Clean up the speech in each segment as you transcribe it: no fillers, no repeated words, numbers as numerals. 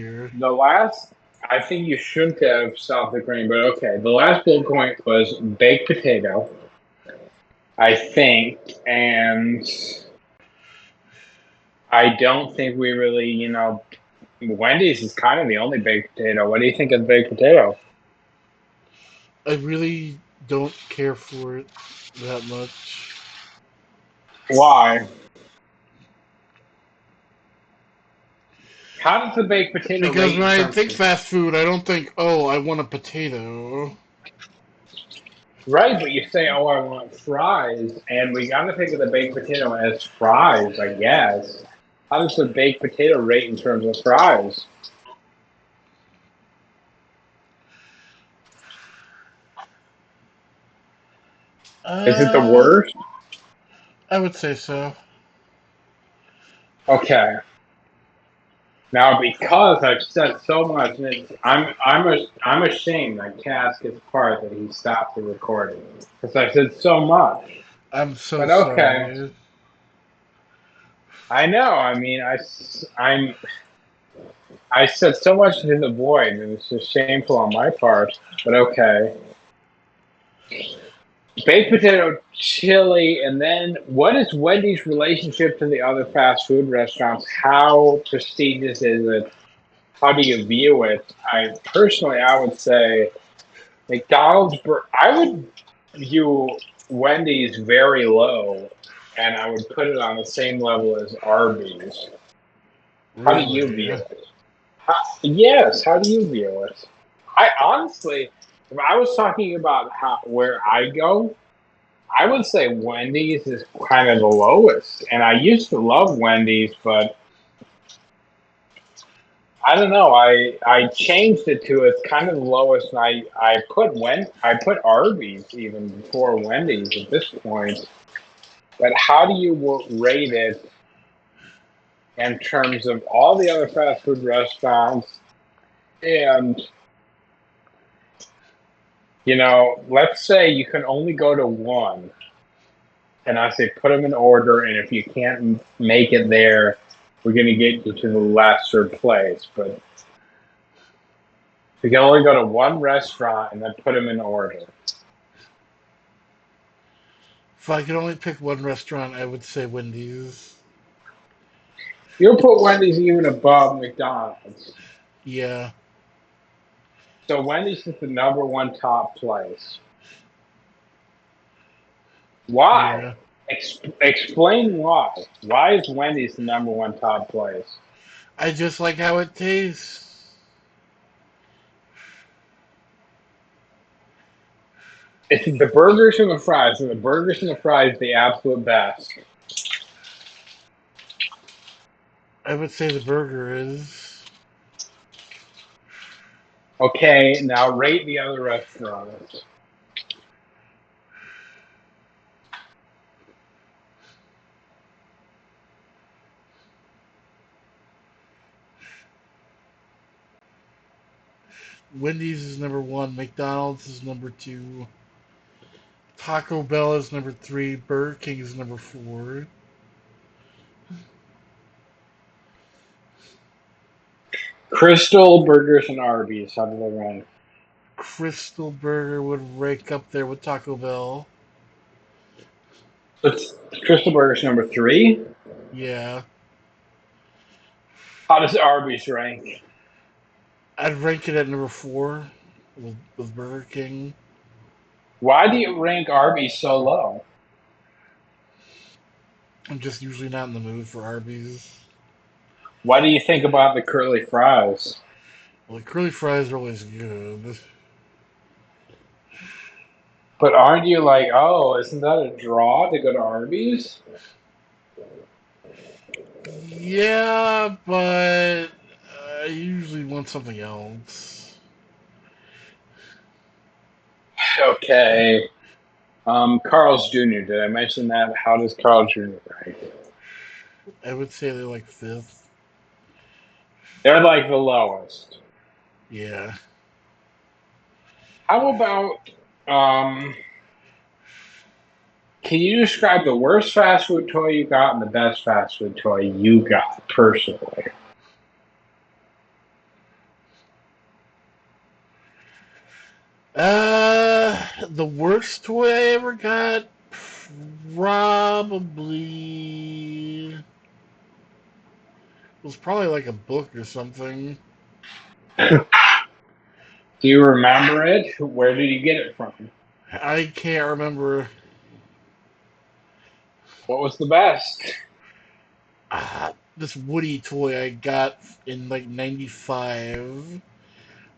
here. I think you shouldn't have stopped the grain, but okay. The last bullet point was baked potato, I think, and I don't think we really, Wendy's is kind of the only baked potato. What do you think of baked potato? I really don't care for it that much. Why? How does the baked potato Because rate when in I terms think of fast food, I don't think, oh, I want a potato. right? But you say, "Oh, I want fries," and we got to think of the baked potato as fries, I guess. How does the baked potato rate in terms of fries? Is it the Uh, worst? I would say so. Okay. Now, because I've said so much, and I'm ashamed that Cass gets part that he stopped the recording because I said so much. I'm so But okay, sorry. I know. I mean, I said so much into the void, and it's just shameful on my part. But okay, baked potato, chili, and then what is Wendy's relationship to the other fast food restaurants? How prestigious is it? How do you view it? I would say McDonald's. I would view Wendy's very low, and I would put it on the same level as Arby's. How do you view Really? it? Yes, how do you view it? I honestly, if I was talking about where I go, I would say Wendy's is kind of the lowest. And I used to love Wendy's, but I don't know. I changed it to it's kind of the lowest, and I put Arby's even before Wendy's at this point. But how do you rate it in terms of all the other fast food restaurants? And let's say you can only go to one, and I say put them in order, and if you can't make it there, we're going to get you to the lesser place. But you can only go to one restaurant and then put them in order. If I could only pick one restaurant, I would say Wendy's. You'll put Wendy's even above McDonald's. Yeah. So Wendy's is the number one top place. Why? Yeah. Explain why. Why is Wendy's the number one top place? I just like how it tastes. It's the burgers and the fries, and the burgers and the fries the absolute best. I would say the burger is. Okay, now rate the other restaurants. Wendy's is number one. McDonald's is number two. Taco Bell is number three. Burger King is number four. Crystal Burgers and Arby's. How do they rank? Crystal Burger would rank up there with Taco Bell. It's Crystal Burgers number three. Yeah. How does Arby's rank? I'd rank it at number four with Burger King. Why do you rank Arby's so low? I'm just usually not in the mood for Arby's. What do you think about the curly fries? Well, the curly fries are always good. But aren't you like, oh, isn't that a draw to go to Arby's? Yeah, but I usually want something else. Okay. Carl's Jr. Did I mention that? How does Carl's Jr. rank? I would say they're like fifth. They're like the lowest. Yeah. How about can you describe the worst fast food toy you got and the best fast food toy you got personally? The worst toy I ever got, probably was probably like a book or something. Do you remember it? Where did you get it from? I can't remember. What was the best? This Woody toy I got in like '95.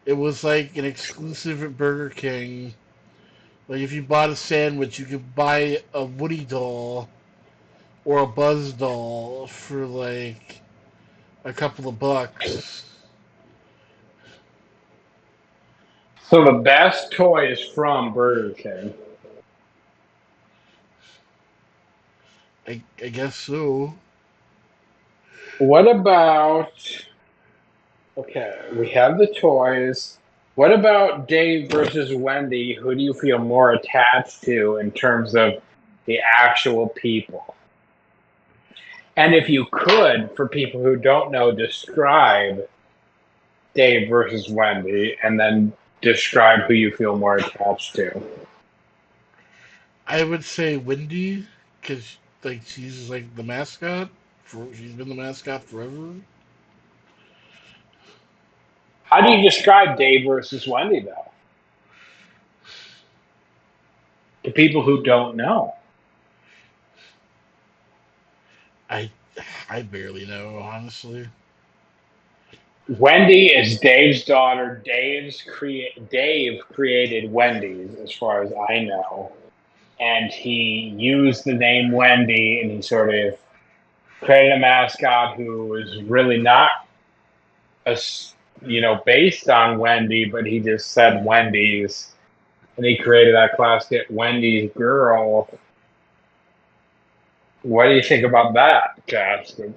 It was like an exclusive at Burger King. Like if you bought a sandwich, you could buy a Woody doll or a Buzz doll for like a couple of bucks. So the best toy is from Burger King. I guess so. What about, okay, we have the toys. What about Dave versus Wendy? Who do you feel more attached to in terms of the actual people? And if you could, for people who don't know, describe Dave versus Wendy and then describe who you feel more attached to. I would say Wendy, because like she's like the mascot. She's been the mascot forever. How do you describe Dave versus Wendy, though, to people who don't know? I I barely know, honestly. Wendy is Dave's daughter. Dave created Wendy's, as far as I know, and he used the name Wendy, and he sort of created a mascot who was really not a based on Wendy, but he just said Wendy's, and he created that classic Wendy's girl. What do you think about that, Justin?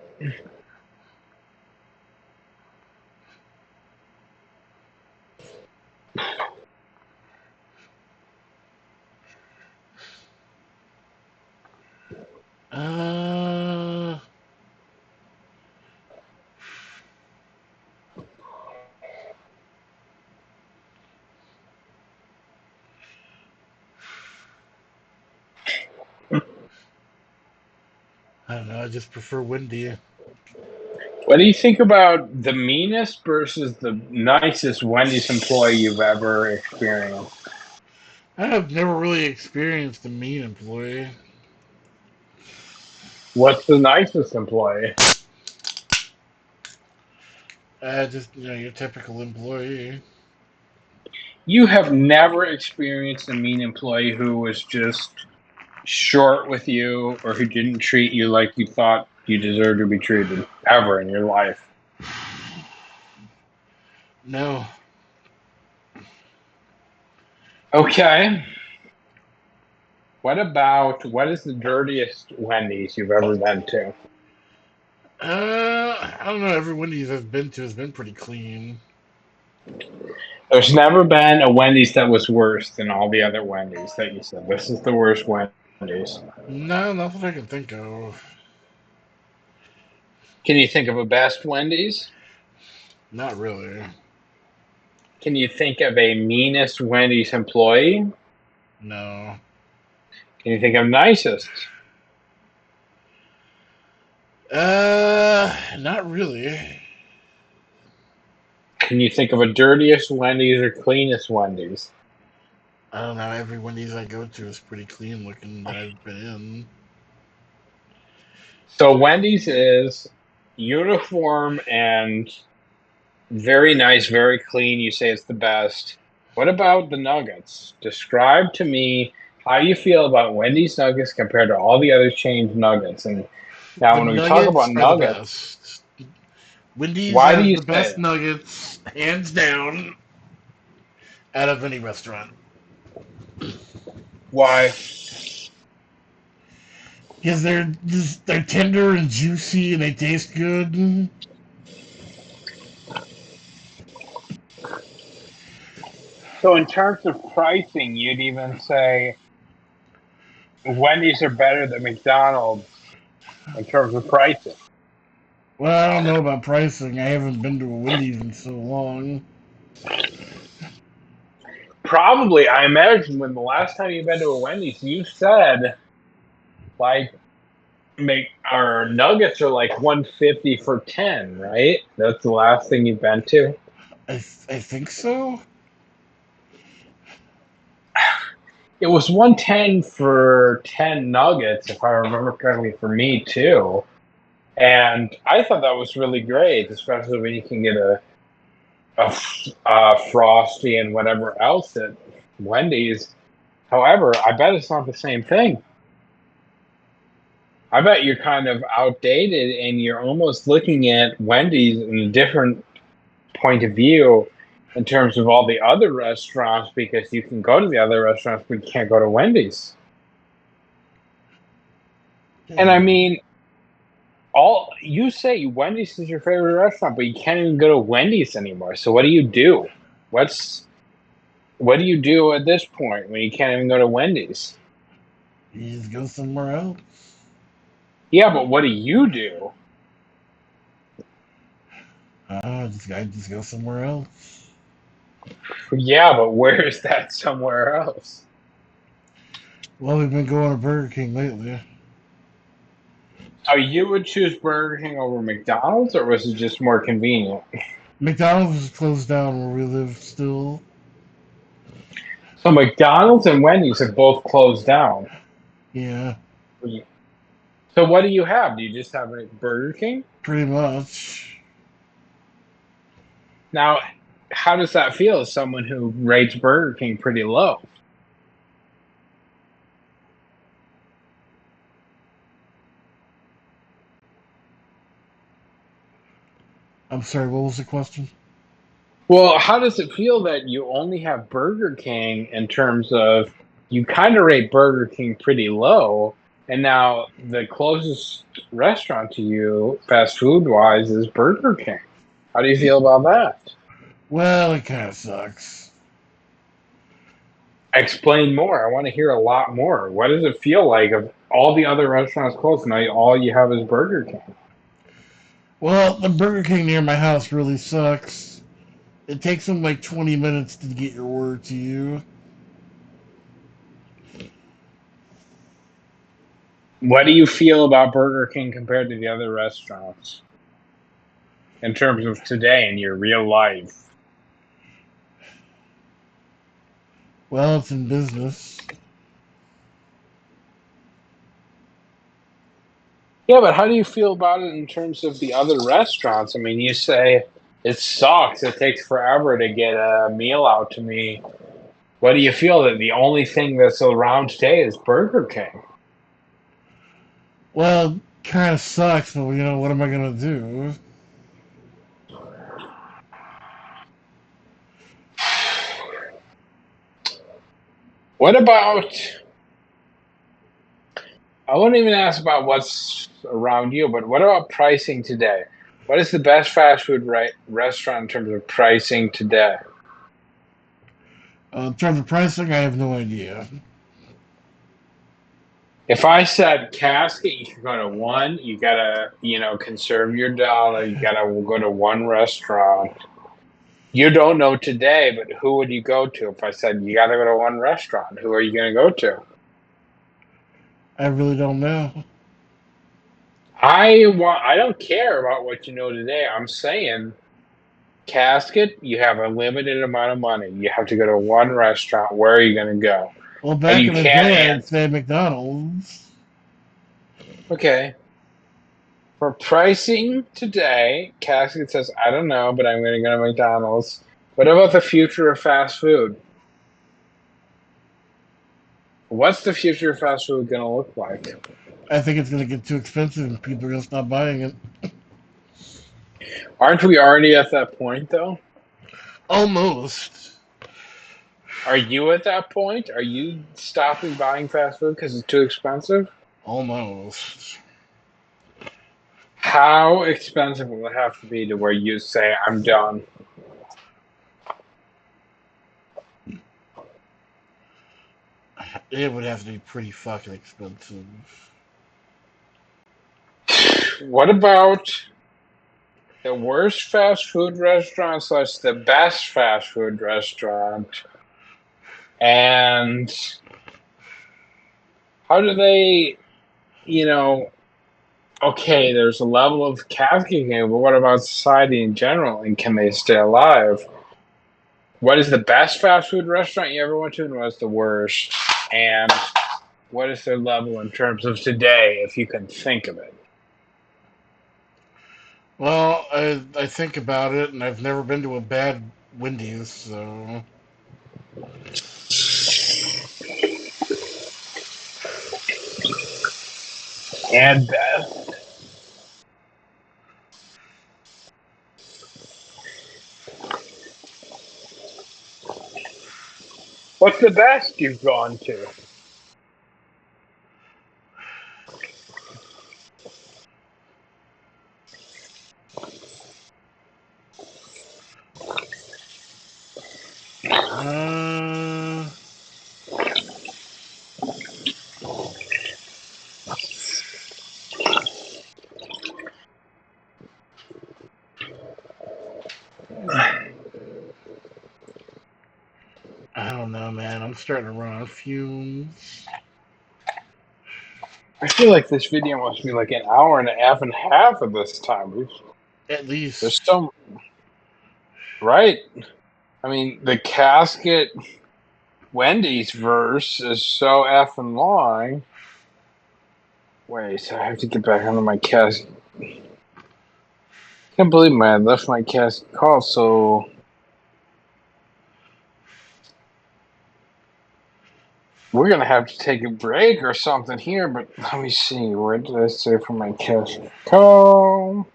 Uh, I don't know. I just prefer Wendy. What do you think about the meanest versus the nicest Wendy's employee you've ever experienced? I have never really experienced a mean employee. What's the nicest employee? Just your typical employee. You have never experienced a mean employee who was just short with you or who didn't treat you like you thought you deserved to be treated ever in your life. No. Okay. What is the dirtiest Wendy's you've ever been to? I don't know. Every Wendy's I've been to has been pretty clean. There's never been a Wendy's that was worse than all the other Wendy's that you said. This is the worst Wendy's. No, not that I can think of. Can you think of a best Wendy's? Not really. Can you think of a meanest Wendy's employee? No. Can you think of nicest? Not really. Can you think of a dirtiest Wendy's or cleanest Wendy's? I don't know. Every Wendy's I go to is pretty clean looking that I've been in. So Wendy's is uniform and very nice, very clean. You say it's the best. What about the nuggets? Describe to me how you feel about Wendy's nuggets compared to all the other chain nuggets. And now, The when we talk nuggets about are the nuggets, best. Wendy's why do has you the say best that? nuggets, hands down, out of any restaurant. Why? Because they're tender and juicy and they taste good. So, in terms of pricing, you'd even say Wendy's are better than McDonald's in terms of pricing. Well, I don't know about pricing. I haven't been to a Wendy's in so long. probably, I imagine, when the last time you've been to a Wendy's, you said like make our nuggets are like 150 for 10, right? That's the last thing you've been to. I think so. It was 110 for 10 nuggets, if I remember correctly, for me too. And I thought that was really great, especially when you can get a frosty and whatever else at Wendy's. However, I bet it's not the same thing. I bet you're kind of outdated and you're almost looking at Wendy's in a different point of view in terms of all the other restaurants because you can go to the other restaurants but you can't go to Wendy's. And I Hmm. mean, all you say Wendy's is your favorite restaurant, but you can't even go to Wendy's anymore. So what do you do? What's what do you do at this point when you can't even go to Wendy's? You just go somewhere else. Yeah, but what do you do? I just go somewhere else. Yeah, but where is that somewhere else? Well, we've been going to Burger King lately. So you would choose Burger King over McDonald's, or was it just more convenient? McDonald's is closed down where we live still. So McDonald's and Wendy's have both closed down. Yeah, So what do you have? Do you just have a Burger King? pretty much. Now, how does that feel as someone who rates Burger King pretty low? I'm sorry, what was the question? Well, how does it feel that you only have Burger King in terms of you kind of rate Burger King pretty low, and now the closest restaurant to you, fast food wise, is Burger King? How do you feel about that? Well, it kind of sucks. Explain more. I want to hear a lot more. What does it feel like of all the other restaurants closed, now all you have is Burger King? Well, the Burger King near my house really sucks. It takes them like 20 minutes to get your order to you. What do you feel about Burger King compared to the other restaurants in terms of today in your real life? Well, it's in business. Yeah, but how do you feel about it in terms of the other restaurants? I mean, you say it sucks. It takes forever to get a meal out to me. What do you feel that the only thing that's around today is Burger King? Well, kind of sucks, but what am I gonna do? What about, I wouldn't even ask about what's around you, but what about pricing today? What is the best fast food restaurant in terms of pricing today? In terms of pricing, I have no idea. If I said casket, you can go to one. You gotta, conserve your dollar. You gotta go to one restaurant. You don't know today, but who would you go to? If I said you gotta go to one restaurant, who are you gonna go to? I really don't know. I don't care about what you know today. I'm saying casket, you have a limited amount of money. You have to go to one restaurant. Where are you gonna go? Well, And back you in the can't day, I'd answer. say McDonald's. Okay. For pricing today, Casket says, I don't know, but I'm going to go to McDonald's. What about the future of fast food? What's the future of fast food going to look like? I think it's gonna get too expensive and people are gonna stop buying it. Aren't we already at that point, though? Almost. Are you at that point? Are you stopping buying fast food because it's too expensive? Almost. How expensive will it have to be to where you say, I'm done? It would have to be pretty fucking expensive. What about the worst fast food restaurant slash the best fast food restaurant? And how do they, okay, there's a level of casket game, but what about society in general? And can they stay alive? What is the best fast food restaurant you ever went to, and what's the worst? And what is their level in terms of today, if you can think of it? Well, I think about it, and I've never been to a bad Wendy's, so And best. What's the best you've gone to? uh, I don't know, man. I'm starting to run on fumes. I feel like this video must be like an hour and a half at this time. At There's least, so right. I mean, the casket Wendy's verse is so effing long. Wait, I have to get back onto my casket. Can't believe I left my casket call, so we're gonna have to take a break or something here. But let me see. Where did I say for my casket call?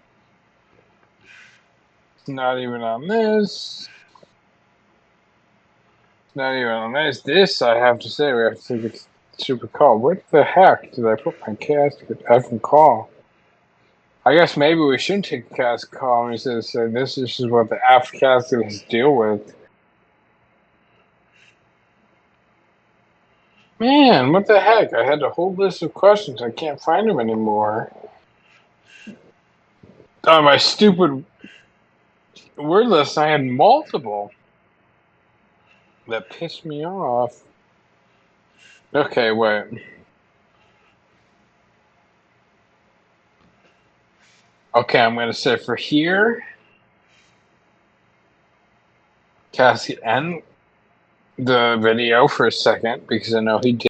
It's not even on this. Not even on this. This, I have to say, we have to take a super call. Where the heck did I put my casket effing call? I guess maybe we shouldn't take a casket call and say this is what the F casket has to deal with. Man, what the heck? I had a whole list of questions. I can't find them anymore. On my stupid word list, I had multiple. That pissed me off. Okay, wait. Okay, I'm going to say for here, casket end the video for a second because I know he did.